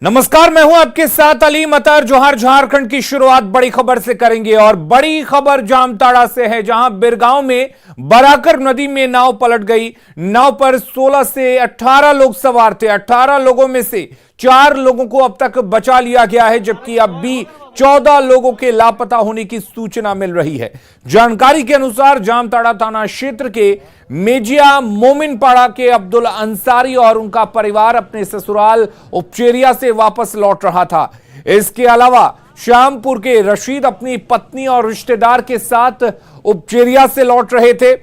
नमस्कार, मैं हूं आपके साथ अली मतर। जोहार। झारखंड की शुरुआत बड़ी खबर से करेंगे और बड़ी खबर जामताड़ा से है, जहां बिरगांव में बराकर नदी में नाव पलट गई। नाव पर 16 से 18 लोग सवार थे। 18 लोगों में से 4 लोगों को अब तक बचा लिया गया है, जबकि अब भी 14 लोगों के लापता होने की सूचना मिल रही है। जानकारी के अनुसार जामताड़ा थाना क्षेत्र के मेजिया मोमिनपाड़ा के अब्दुल अंसारी और उनका परिवार अपने ससुराल उपचेरिया से वापस लौट रहा था। इसके अलावा श्यामपुर के रशीद अपनी पत्नी और रिश्तेदार के साथ उपचेरिया से लौट रहे थे।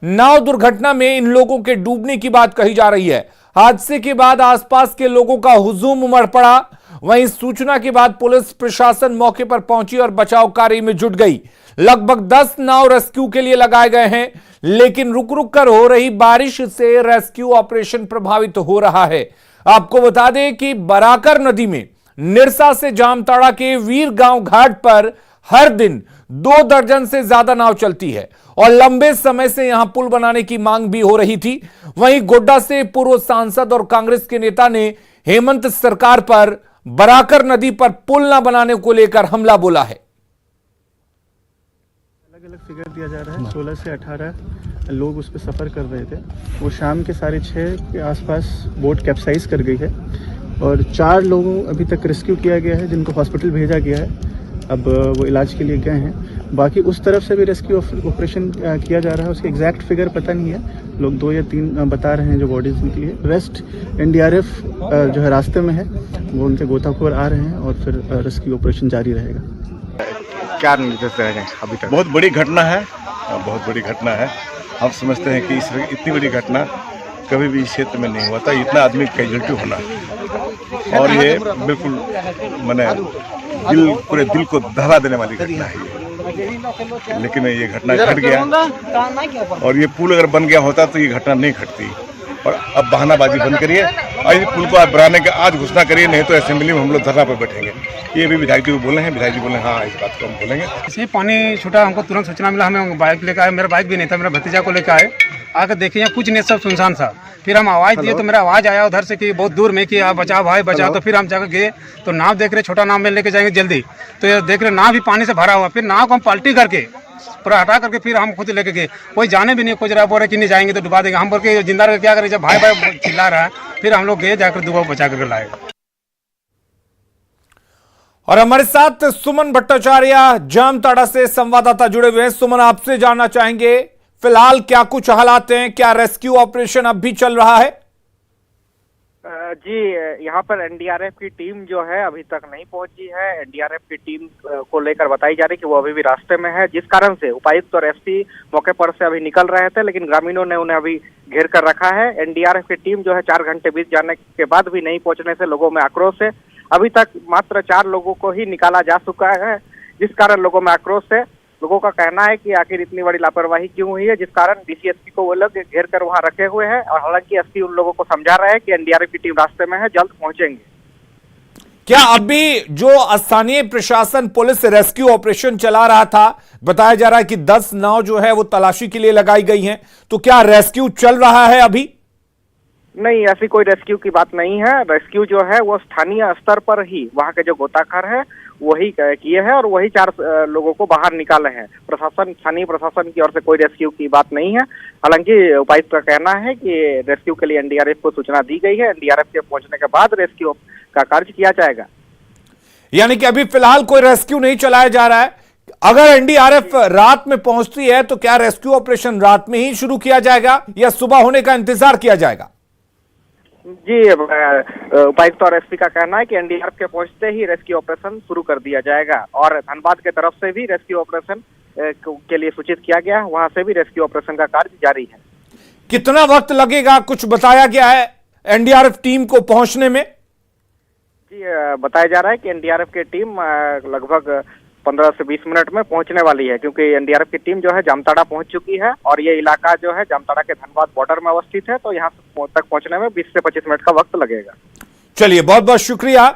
नाव दुर्घटना में इन लोगों के डूबने की बात कही जा रही है। हादसे के बाद आसपास के लोगों का हुजूम उमड़ पड़ा। वहीं सूचना के बाद पुलिस प्रशासन मौके पर पहुंची और बचाव कार्य में जुट गई। लगभग 10 नाव रेस्क्यू के लिए लगाए गए हैं, लेकिन रुक रुक कर हो रही बारिश से रेस्क्यू ऑपरेशन प्रभावित हो रहा है। आपको बता दें कि बराकर नदी में निरसा से जामताड़ा के वीर गांव घाट पर हर दिन 2 दर्जन से ज्यादा नाव चलती है और लंबे समय से यहां पुल बनाने की मांग भी हो रही थी। वहीं गोड्डा से पूर्व सांसद और कांग्रेस के नेता ने हेमंत सरकार पर बराकर नदी पर पुल न बनाने को लेकर हमला बोला है। अलग अलग फिगर दिया जा रहा है। 16 से 18 लोग उस पर सफ़र कर रहे थे। वो शाम के 6:30 के आसपास बोट कैप्साइज कर गई है और 4 लोगों अभी तक रेस्क्यू किया गया है, जिनको हॉस्पिटल भेजा गया है। अब वो इलाज के लिए गए हैं। बाकी उस तरफ से भी रेस्क्यू ऑपरेशन किया जा रहा है। उसकी एग्जैक्ट फिगर पता नहीं है, लोग 2 या 3 बता रहे हैं जो बॉडीज निकली है। रेस्ट एनडीआरएफ जो है रास्ते में है, वो उनके गोताखोर आ रहे हैं और फिर रेस्क्यू ऑपरेशन जारी रहेगा। क्या निर्देश रहेंगे अभी तक? बहुत बड़ी घटना है, बहुत बड़ी घटना है। हम समझते हैं कि इतनी बड़ी घटना कभी भी इस क्षेत्र में नहीं हुआ था, इतना आदमी कैजुअल्टी होना। और ये बिल्कुल मैंने पूरे दिल को दहला देने वाली घटना है ये। लेकिन ये घटना घट गया और ये पुल अगर बन गया होता तो ये घटना नहीं घटती। और अब बहानाबाजी बंद करिए और इस पुल को आप बनाने का आज घोषणा करिए, नहीं तो असेंबली में हम लोग धरना पर बैठेंगे। ये भी विधायक जी बोले हैं, विधायक जी बोले हाँ इस बात को हम बोलेंगे। इसे पानी छूटा, हमको तुरंत सूचना मिला। हमें बाइक लेकर आए, मेरा बाइक भी नहीं था, मेरा भतीजा को लेकर आए। आकर देखिए कुछ नहीं, सब सुनसान था। फिर हम आवाज़ दिए तो मेरा आवाज़ आया उधर से कि बहुत दूर में कि आप बचाओ भाई बचाओ। तो फिर हम जाकर गए तो नाव देख रहे, छोटा नाव में लेके जाएंगे जल्दी, तो ये देख रहे नाव भी पानी से भरा हुआ। फिर नाव को हम पलटी करके पूरा हटा करके फिर हम खुद लेके गए। कोई जाने भी नहीं खोज रहा, बोल रहे कि नहीं जाएंगे तो डुबा देंगे। हम बोल के जिंदा क्या करें, जब भाई भाई चिल्ला रहा है। फिर हम लोग गए, जाकर दुबा बचा करके लाए। और हमारे साथ सुमन भट्टाचार्य जामताड़ा से संवाददाता जुड़े हुए हैं। सुमन, आपसे जानना चाहेंगे फिलहाल क्या कुछ हालात हैं, क्या रेस्क्यू ऑपरेशन अब भी चल रहा है? जी, यहाँ पर एनडीआरएफ की टीम जो है अभी तक नहीं पहुंची है। एनडीआरएफ की टीम को लेकर बताई जा रही है कि वो अभी भी रास्ते में है, जिस कारण से उपायुक्त और एसपी मौके पर से अभी निकल रहे थे, लेकिन ग्रामीणों ने उन्हें अभी घेर कर रखा है। एनडीआरएफ की टीम जो है 4 घंटे बीत जाने के बाद भी नहीं पहुंचने से लोगों में आक्रोश है। अभी तक मात्र 4 लोगों को ही निकाला जा चुका है, जिस कारण लोगों में आक्रोश है। लोगों का कहना है कि आखिर इतनी बड़ी लापरवाही क्यों हुई है, जिस कारण डीसीएसपी को वो लोग घेर कर वहां रखे हुए हैं। और हालांकि एसपी उन लोगों को समझा रहे हैं कि एनडीआरएफ की टीम रास्ते में है, जल्द पहुंचेंगे। क्या अभी जो स्थानीय प्रशासन पुलिस रेस्क्यू ऑपरेशन चला रहा था, बताया जा रहा है कि 10 नाव जो है वो तलाशी के लिए लगाई गई हैं, तो क्या रेस्क्यू चल रहा है अभी? नहीं, ऐसी कोई रेस्क्यू की बात नहीं है। रेस्क्यू जो है वो स्थानीय स्तर पर ही वहाँ के जो गोताखोर है वही किए हैं और वही 4 लोगों को बाहर निकाले हैं। प्रशासन, स्थानीय प्रशासन की ओर से कोई रेस्क्यू की बात नहीं है। हालांकि उपायुक्त का कहना है कि रेस्क्यू के लिए एनडीआरएफ को सूचना दी गई है। एनडीआरएफ के पहुंचने के बाद रेस्क्यू का कार्य किया जाएगा। यानी कि अभी फिलहाल कोई रेस्क्यू नहीं चलाया जा रहा है। अगर एनडीआरएफ रात में पहुंचती है तो क्या रेस्क्यू ऑपरेशन रात में ही शुरू किया जाएगा या सुबह होने का इंतजार किया जाएगा? जी, उपायुक्त और एसपी का कहना है कि एनडीआरएफ के पहुंचते ही रेस्क्यू ऑपरेशन शुरू कर दिया जाएगा। और धनबाद के तरफ से भी रेस्क्यू ऑपरेशन के लिए सूचित किया गया, वहां से भी रेस्क्यू ऑपरेशन का कार्य जारी है। कितना वक्त लगेगा, कुछ बताया गया है एनडीआरएफ टीम को पहुंचने में? जी, बताया जा रहा है कि एनडीआरएफ की टीम लगभग 15 से 20 मिनट में पहुंचने वाली है, क्योंकि एनडीआरएफ की टीम जो है जामताड़ा पहुंच चुकी है और ये इलाका जो है जामताड़ा के धनबाद बॉर्डर में अवस्थित है, तो यहाँ तक पहुंचने में 20 से 25 मिनट का वक्त लगेगा। चलिए, बहुत बहुत शुक्रिया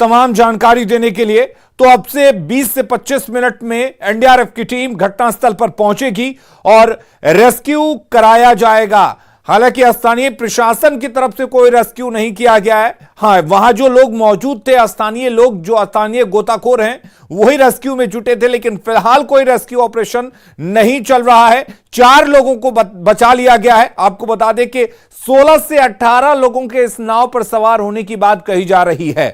तमाम जानकारी देने के लिए। तो अब से 20 से 25 मिनट में एनडीआरएफ की टीम घटनास्थल पर पहुंचेगी और रेस्क्यू कराया जाएगा। हालांकि स्थानीय प्रशासन की तरफ से कोई रेस्क्यू नहीं किया गया है। हाँ, वहां जो लोग मौजूद थे, स्थानीय लोग, जो स्थानीय गोताखोर हैं, वही रेस्क्यू में जुटे थे, लेकिन फिलहाल कोई रेस्क्यू ऑपरेशन नहीं चल रहा है। 4 लोगों को बचा लिया गया है। आपको बता दें कि 16 से 18 लोगों के इस नाव पर सवार होने की बात कही जा रही है।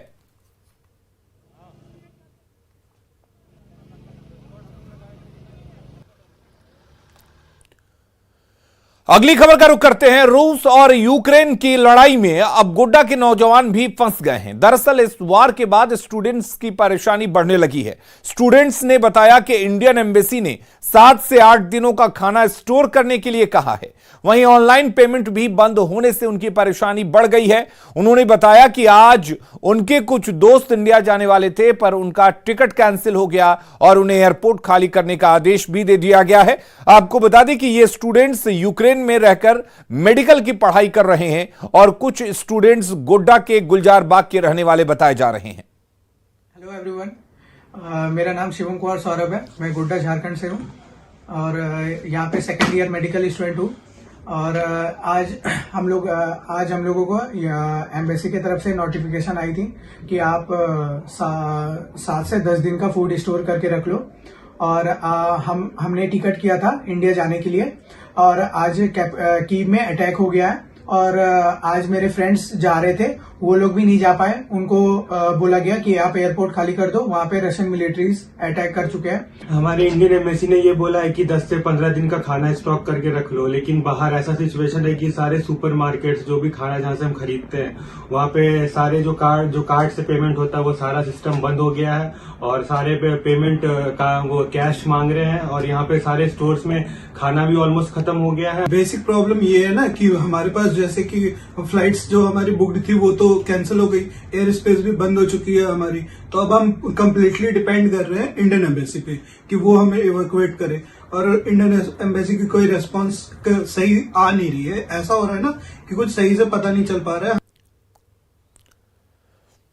अगली खबर का रुख करते हैं। रूस और यूक्रेन की लड़ाई में अब गोड्डा के नौजवान भी फंस गए हैं। दरअसल इस वार के बाद स्टूडेंट्स की परेशानी बढ़ने लगी है। स्टूडेंट्स ने बताया कि इंडियन एम्बेसी ने 7 से 8 दिनों का खाना स्टोर करने के लिए कहा है। वहीं ऑनलाइन पेमेंट भी बंद होने से उनकी परेशानी बढ़ गई है। उन्होंने बताया कि आज उनके कुछ दोस्त इंडिया जाने वाले थे, पर उनका टिकट कैंसिल हो गया और उन्हें एयरपोर्ट खाली करने का आदेश भी दे दिया गया है। आपको बता दें कि ये स्टूडेंट्स यूक्रेन में रहकर मेडिकल की पढ़ाई कर रहे हैं और कुछ स्टूडेंट्स गोड्डा के गुलजार बाग के रहने वाले बताए जा रहे हैं। हेलो एवरीवन, मेरा नाम शिवम कुमार सौरभ है। मैं गोड्डा झारखंड से हूँ और यहाँ पे सेकेंड ईयर मेडिकल स्टूडेंट हूँ। और आज हम लोगों को एम्बेसी की तरफ से नोटिफिकेशन आई थी कि आप 7 से 10 दिन का फूड स्टोर करके रख लो। और हमने टिकट किया था इंडिया जाने के लिए और आज कीव में अटैक हो गया है और आज मेरे फ्रेंड्स जा रहे थे, वो लोग भी नहीं जा पाए। उनको बोला गया कि आप एयरपोर्ट खाली कर दो, वहां पे रशियन मिलिट्रीज अटैक कर चुके हैं। हमारे इंडियन एम्बेसी ने ये बोला है कि 10 से 15 दिन का खाना स्टॉक करके रख लो, लेकिन बाहर ऐसा सिचुएशन है कि सारे सुपरमार्केट्स जो भी खाना जहाँ से हम खरीदते हैं वहाँ पे सारे जो कार्ड से पेमेंट होता है वो सारा सिस्टम बंद हो गया है और सारे पे पेमेंट का वो कैश मांग रहे हैं और यहाँ पे सारे स्टोर्स में खाना भी ऑलमोस्ट खत्म हो गया है। बेसिक प्रॉब्लम ये है ना कि हमारे पास जैसे कि फ्लाइट्स जो हमारी बुक्ड थी वो तो कैंसिल हो गई, एयर स्पेस भी बंद हो चुकी है हमारी, तो अब हम कंप्लीटली डिपेंड कर रहे हैं इंडियन एम्बेसी पे कि वो हमें इवैक्यूएट करे। और इंडियन एम्बेसी की कोई रेस्पॉन्स सही आ नहीं रही है। ऐसा हो रहा है ना कि कुछ सही से पता नहीं चल पा रहा है।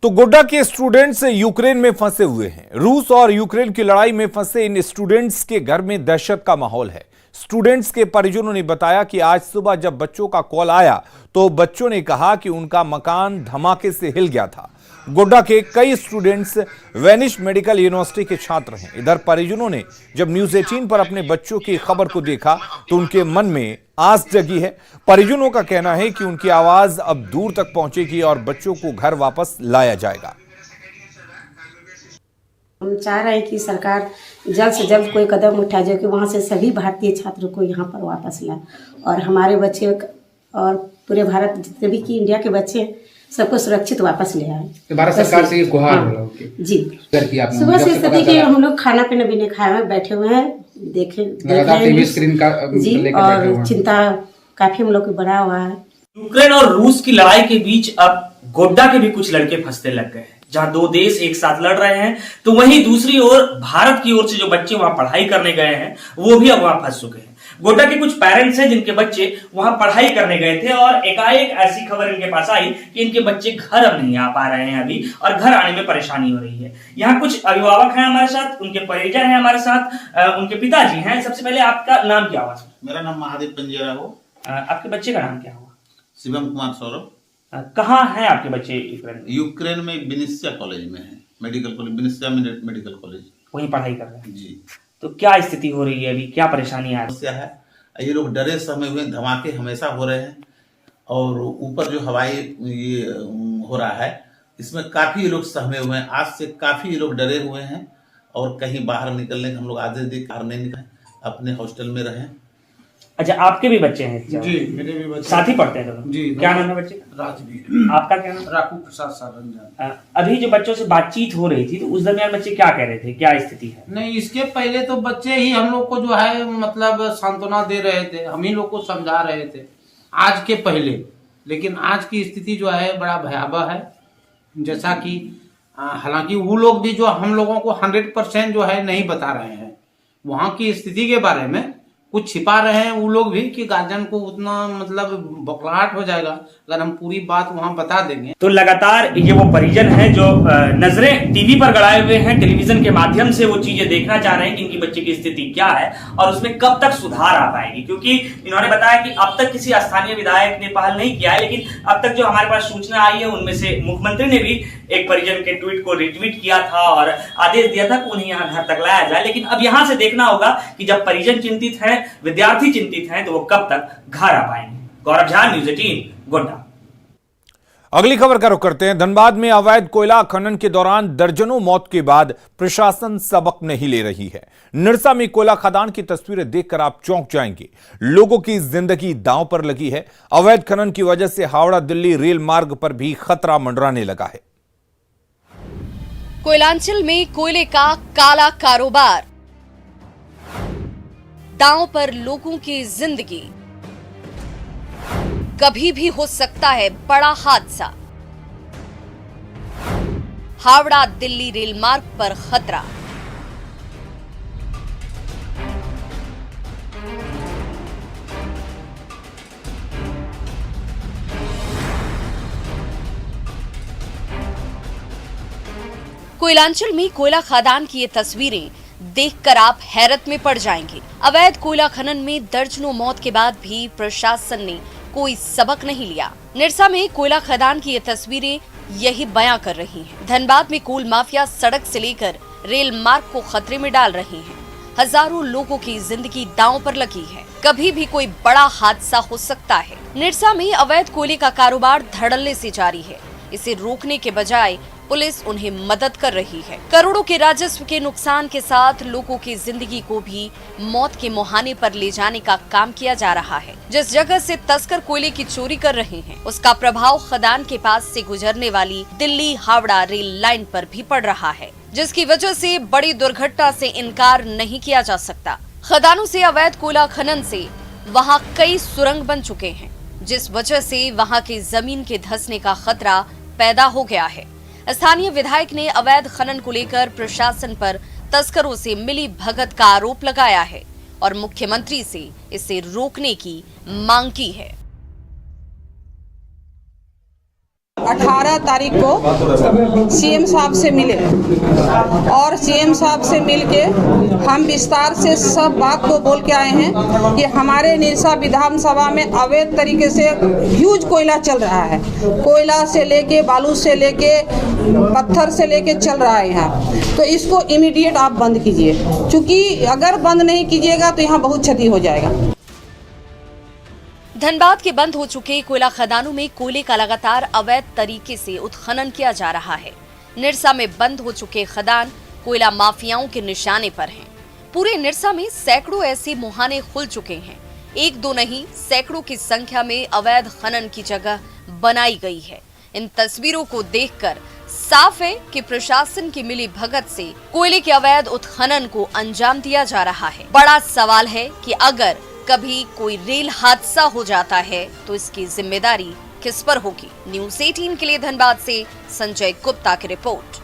तो गोड्डा के स्टूडेंट्स यूक्रेन में फंसे हुए हैं। रूस और यूक्रेन की लड़ाई में फंसे इन स्टूडेंट्स के घर में दहशत का माहौल है। स्टूडेंट्स के परिजनों ने बताया कि आज सुबह जब बच्चों का कॉल आया तो बच्चों ने कहा कि उनका मकान धमाके से हिल गया था। गोड्डा के कई स्टूडेंट्स वेनिश मेडिकल यूनिवर्सिटी के छात्र हैं। इधर परिजनों ने जब न्यूज 18 पर अपने बच्चों की खबर को देखा तो उनके मन में आस जगी है। परिजनों का कहना है कि उनकी आवाज अब दूर तक पहुंचेगी और बच्चों को घर वापस लाया जाएगा। हम चाह रहे हैं कि सरकार जल्द से जल्द कोई कदम उठाए जो कि वहाँ से सभी भारतीय छात्रों को यहाँ पर वापस लाए और हमारे बच्चे और पूरे भारत जितने भी की इंडिया के बच्चे सबको सुरक्षित वापस ले आए। भारत सरकार से ये गुहार हो रहा है जी। सुबह से स्थिति कि हम लोग खाना पीना भी नहीं खाए हुए बैठे हुए हैं, देख रहे हैं स्क्रीन का जी, और चिंता काफी हम लोग को बढ़ा हुआ है। यूक्रेन और रूस की लड़ाई के बीच अब गोड्डा के भी कुछ लड़के फंसने लग गए हैं। जहां 2 देश एक साथ लड़ रहे हैं तो वहीं दूसरी ओर भारत की ओर से जो बच्चे वहां पढ़ाई करने गए हैं वो भी अब वहां फंस चुके हैं। गोड्डा के कुछ पेरेंट्स हैं जिनके बच्चे वहां पढ़ाई करने गए थे और एकाएक ऐसी खबर इनके पास आई कि इनके बच्चे घर अब नहीं आ पा रहे हैं अभी और घर आने में परेशानी हो रही है। यहाँ कुछ अभिभावक हैं हमारे साथ, उनके परिजन हैं हमारे साथ, उनके पिताजी हैं। सबसे पहले आपका नाम क्या हुआ? मेरा नाम महादेव पंजेरा हो। आपके बच्चे का नाम क्या हुआ? शिवम कुमार सौरभ। कहाँ हैं आपके बच्चे? यूक्रेन में विनिसिया कॉलेज में है, मेडिकल कॉलेज, विनिसिया मेडिकल कॉलेज, वहीं पढ़ाई कर रहे हैं जी। तो क्या स्थिति हो रही है अभी, क्या परेशानी आ रही है? ये लोग डरे समय हुए, धमाके हमेशा हो रहे हैं और ऊपर जो हवाई ये हो रहा है इसमें काफी लोग सहमे हुए हैं। आज से काफी लोग डरे हुए हैं और कहीं बाहर निकलने का हम लोग आदेश दे बाहर नहीं निकले, अपने हॉस्टल में रहें। अच्छा, आपके भी बच्चे हैं? जी, मेरे भी बच्चे साथ ही पढ़ते हैं जी। क्या नाम है बच्चे? राजवीर। आपका क्या नाम? राकू प्रसाद सारंजन। अभी जो बच्चों से बातचीत हो रही थी तो उस दरमियान बच्चे क्या कह रहे थे, क्या स्थिति है? नहीं, इसके पहले तो बच्चे ही हम लोग को जो है मतलब सांत्वना दे रहे थे, हम ही लोग को समझा रहे थे आज के पहले। लेकिन आज की स्थिति जो है बड़ा भयावह है। जैसा कि हालांकि वो लोग भी जो हम लोगों को 100% जो है नहीं बता रहे हैं वहाँ की स्थिति के बारे में, कुछ छिपा रहे हैं वो लोग भी कि गार्जियन को उतना मतलब बौखलाहट हो जाएगा अगर हम पूरी बात वहां बता देंगे। तो लगातार ये वो परिजन हैं जो नजरें टीवी पर गड़ाए हुए हैं, टेलीविजन के माध्यम से वो चीजें देखना चाह रहे हैं कि इनकी बच्चे की स्थिति क्या है और उसमें कब तक सुधार आ पाएगी। क्योंकि इन्होंने बताया कि अब तक किसी स्थानीय विधायक ने पहल नहीं किया है, लेकिन अब तक जो हमारे पास सूचना आई है उनमें से मुख्यमंत्री ने भी एक परिजन के ट्वीट को रिट्वीट किया था और आदेश दिया था कि उन्हें यहाँ घर तक लाया जाए। लेकिन अब यहाँ से देखना होगा कि जब परिजन चिंतित हैं, विद्यार्थी चिंतित हैं, तो वो कब तक घर आ पाएंगे। गौरव झा, न्यूज़ 18 गोड्डा। अगली खबर का रुख करते हैं। धनबाद में अवैध कोयला खनन के दौरान दर्जनों मौत के बाद प्रशासन सबक नहीं ले रही है। निरसा में कोयला खदान की तस्वीरें देखकर आप चौंक जाएंगे। लोगों की जिंदगी दांव पर लगी है। अवैध खनन की वजह से हावड़ा दिल्ली रेल मार्ग पर भी खतरा मंडराने लगा है। कोयलांचल में कोयले का काला कारोबार, दांव पर लोगों की जिंदगी, कभी भी हो सकता है बड़ा हादसा। हावड़ा दिल्ली रेल मार्ग पर खतरा। कोयलांचल में कोयला खदान की ये तस्वीरें देखकर आप हैरत में पड़ जाएंगे। अवैध कोयला खनन में दर्जनों मौत के बाद भी प्रशासन ने कोई सबक नहीं लिया। निरसा में कोयला खदान की ये तस्वीरें यही बयां कर रही हैं। धनबाद में कोल माफिया सड़क से लेकर रेल मार्ग को खतरे में डाल रही हैं। हजारों लोगों की जिंदगी दांव पर लगी है। कभी भी कोई बड़ा हादसा हो सकता है। निरसा में अवैध कोयले का कारोबार धड़ल्ले से जारी है। इसे रोकने के बजाय पुलिस उन्हें मदद कर रही है। करोड़ों के राजस्व के नुकसान के साथ लोगों की जिंदगी को भी मौत के मुहाने पर ले जाने का काम किया जा रहा है। जिस जगह से तस्कर कोयले की चोरी कर रहे हैं, उसका प्रभाव खदान के पास से गुजरने वाली दिल्ली हावड़ा रेल लाइन पर भी पड़ रहा है, जिसकी वजह से बड़ी दुर्घटना से इनकार नहीं किया जा सकता। खदानों से अवैध कोयला खनन से वहाँ कई सुरंग बन चुके हैं, जिस वजह से वहाँ की जमीन के धंसने का खतरा पैदा हो गया है। स्थानीय विधायक ने अवैध खनन को लेकर प्रशासन पर तस्करों से मिली भगत का आरोप लगाया है और मुख्यमंत्री से इसे रोकने की मांग की है। 18 तारीख को सीएम साहब से मिले और सीएम साहब से मिलके हम विस्तार से सब बात को बोल के आए हैं कि हमारे निरसा विधानसभा में अवैध तरीके से ह्यूज कोयला चल रहा है। कोयला से लेके बालू से लेके पत्थर से लेके चल रहा है यहाँ, तो इसको इमीडिएट आप बंद कीजिए, क्योंकि अगर बंद नहीं कीजिएगा तो यहाँ बहुत क्षति हो जाएगा। धनबाद के बंद हो चुके कोयला खदानों में कोयले का लगातार अवैध तरीके से उत्खनन किया जा रहा है। निरसा में बंद हो चुके खदान कोयला माफियाओं के निशाने पर हैं। पूरे निरसा में सैकड़ों ऐसे मुहाने खुल चुके हैं। एक दो नहीं, सैकड़ों की संख्या में अवैध खनन की जगह बनाई गई है। इन तस्वीरों को देखकर साफ है कि प्रशासन की मिली भगत से कोयले के अवैध उत्खनन को अंजाम दिया जा रहा है। बड़ा सवाल है कि अगर कभी कोई रेल हादसा हो जाता है तो इसकी जिम्मेदारी किस पर होगी। न्यूज़ 18 के लिए धनबाद से संजय गुप्ता की रिपोर्ट।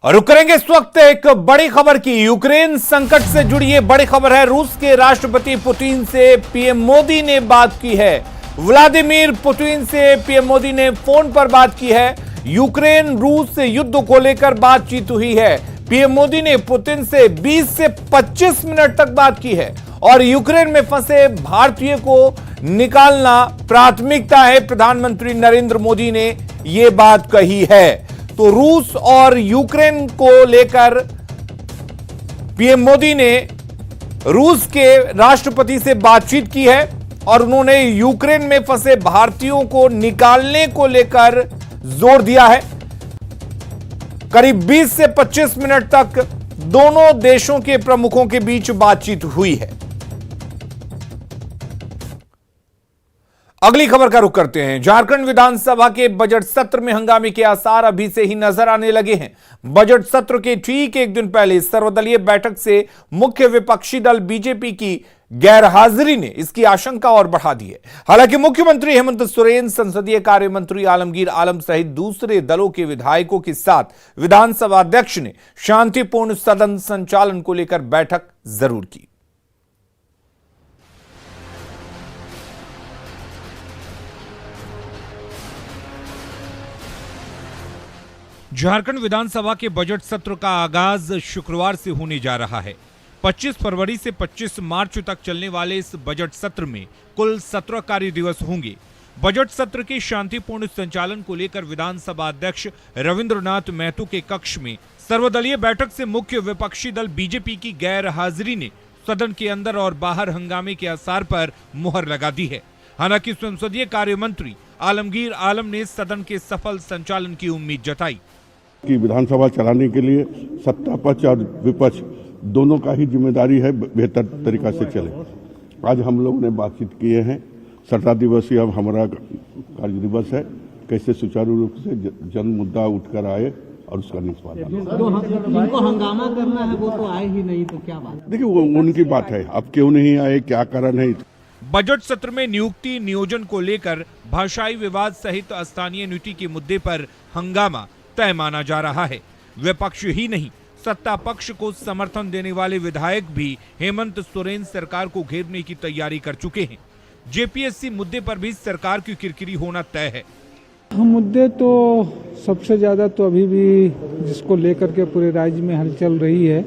और रुक करेंगे इस वक्त एक बड़ी खबर की। यूक्रेन संकट से जुड़ी ये बड़ी खबर है। रूस के राष्ट्रपति पुतिन से पीएम मोदी ने बात की है। व्लादिमीर पुतिन से पीएम मोदी ने फोन पर बात की है। यूक्रेन रूस युद्ध को लेकर बातचीत हुई है। पीएम मोदी ने पुतिन से 20 से 25 मिनट तक बात की है और यूक्रेन में फंसे भारतीय को निकालना प्राथमिकता है। प्रधानमंत्री नरेंद्र मोदी ने यह बात कही है। तो रूस और यूक्रेन को लेकर पीएम मोदी ने रूस के राष्ट्रपति से बातचीत की है और उन्होंने यूक्रेन में फंसे भारतीयों को निकालने को लेकर जोर दिया है। करीब 20 से 25 मिनट तक दोनों देशों के प्रमुखों के बीच बातचीत हुई है। अगली खबर का रुख करते हैं। झारखंड विधानसभा के बजट सत्र में हंगामे के आसार अभी से ही नजर आने लगे हैं। बजट सत्र के ठीक एक दिन पहले सर्वदलीय बैठक से मुख्य विपक्षी दल बीजेपी की गैरहाजिरी ने इसकी आशंका और बढ़ा दी है। हालांकि मुख्यमंत्री हेमंत सोरेन, संसदीय कार्य मंत्री आलमगीर आलम सहित दूसरे दलों के विधायकों के साथ विधानसभा अध्यक्ष ने शांतिपूर्ण सदन संचालन को लेकर बैठक जरूर की। झारखंड विधानसभा के बजट सत्र का आगाज शुक्रवार से होने जा रहा है। 25 फरवरी से 25 मार्च तक चलने वाले इस बजट सत्र में कुल 17 कार्य दिवस होंगे। बजट सत्र के शांतिपूर्ण संचालन को लेकर विधानसभा अध्यक्ष रविंद्रनाथ महतो के कक्ष में सर्वदलीय बैठक से मुख्य विपक्षी दल बीजेपी की गैर हाजिरी ने सदन के अंदर और बाहर हंगामे के आसार पर मुहर लगा दी है। हालांकि संसदीय कार्य मंत्री आलमगीर आलम ने सदन के सफल संचालन की उम्मीद जताई कि विधानसभा चलाने के लिए सत्ता पक्ष और विपक्ष दोनों का ही जिम्मेदारी है बेहतर तरीका से चले। आज हम लोग ने बातचीत किए हैं। 17 दिवसीय अब हमारा कार्य दिवस है, कैसे सुचारू रूप से जन मुद्दा उठकर आए और उसका निष्पादन। जिनको हंगामा करना है वो तो आए ही नहीं, तो क्या बात? देखिए वो उनकी बात है, अब क्यों नहीं आए, क्या कारण है। बजट सत्र में नियुक्ति नियोजन को लेकर भाषाई विवाद सहित स्थानीय नीति के मुद्दे पर हंगामा तय माना जा रहा है। विपक्ष ही नहीं, सत्ता पक्ष को समर्थन देने वाले विधायक भी हेमंत सोरेन सरकार को घेरने की तैयारी कर चुके हैं। जेपीएससी मुद्दे पर भी सरकार की किरकिरी होना तय है। मुद्दे तो सबसे ज्यादा तो अभी भी जिसको लेकर के पूरे राज्य में हलचल रही है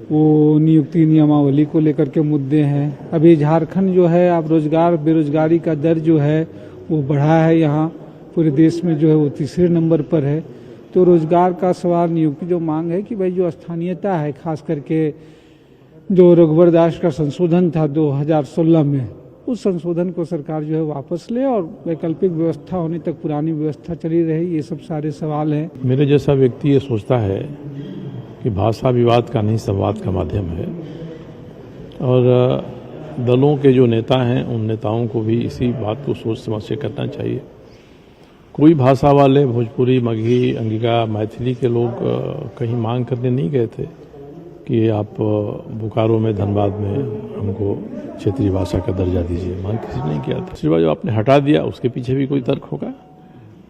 वो नियुक्ति नियमावली को लेकर के मुद्दे हैं। अभी झारखंड जो है अब रोजगार बेरोजगारी का दर जो है वो बढ़ा है, यहाँ पूरे देश में जो है वो तीसरे नंबर पर है। तो रोजगार का सवाल, नियुक्ति जो मांग है कि भाई जो स्थानीयता है, खास करके जो रघुवर दास का संशोधन था 2016 में, उस संशोधन को सरकार जो है वापस ले और वैकल्पिक व्यवस्था होने तक पुरानी व्यवस्था चली रहे, ये सब सारे सवाल हैं। मेरे जैसा व्यक्ति ये सोचता है कि भाषा विवाद का नहीं संवाद का माध्यम है और दलों के जो नेता हैं उन नेताओं को भी इसी बात को सोच समझ से करना चाहिए। कोई भाषा वाले भोजपुरी, मगही, अंगिका, मैथिली के लोग कहीं मांग करने नहीं गए थे कि आप बोकारो में, धनबाद में हमको क्षेत्रीय भाषा का दर्जा दीजिए। मांग किसी ने नहीं किया था। सिर्फ जो आपने हटा दिया उसके पीछे भी कोई तर्क होगा।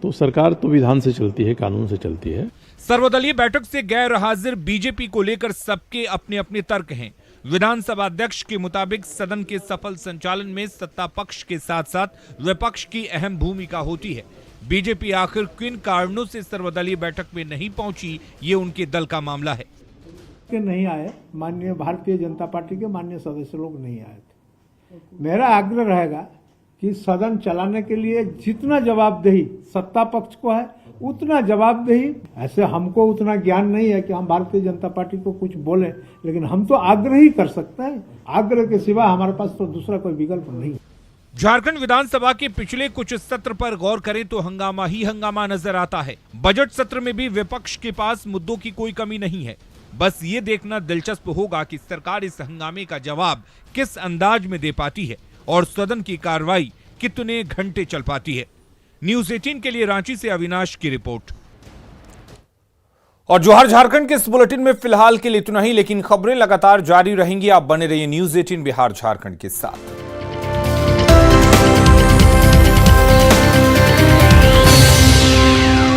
तो सरकार तो विधान से चलती है, कानून से चलती है। सर्वदलीय बैठक से गैर हाजिर बीजेपी को लेकर सबके अपने अपने तर्क हैं। विधानसभा अध्यक्ष के मुताबिक सदन के सफल संचालन में सत्ता पक्ष के साथ साथ विपक्ष की अहम भूमिका होती है। बीजेपी आखिर किन कारणों से सर्वदलीय बैठक में नहीं पहुंची, ये उनके दल का मामला है। के नहीं आए, माननीय भारतीय जनता पार्टी के माननीय सदस्य लोग नहीं आए थे। मेरा आग्रह रहेगा कि सदन चलाने के लिए जितना जवाबदेही सत्ता पक्ष को है उतना जवाबदेही, ऐसे हमको उतना ज्ञान नहीं है कि हम भारतीय जनता पार्टी को कुछ बोलें, लेकिन हम तो आग्रह ही कर सकते हैं। आग्रह के सिवा हमारे पास तो दूसरा कोई विकल्प नहीं। झारखंड विधानसभा के पिछले कुछ सत्र पर गौर करें तो हंगामा ही हंगामा नजर आता है। बजट सत्र में भी विपक्ष के पास मुद्दों की कोई कमी नहीं है। बस ये देखना दिलचस्प होगा कि सरकार इस हंगामे का जवाब किस अंदाज में दे पाती है और सदन की कार्रवाई कितने घंटे चल पाती है। न्यूज 18 के लिए रांची से अविनाश की रिपोर्ट। और जोहार झारखंड के इस बुलेटिन में फिलहाल के लिए इतना ही, लेकिन खबरें लगातार जारी रहेंगी। आप बने रहिए न्यूज 18 बिहार झारखंड के साथ।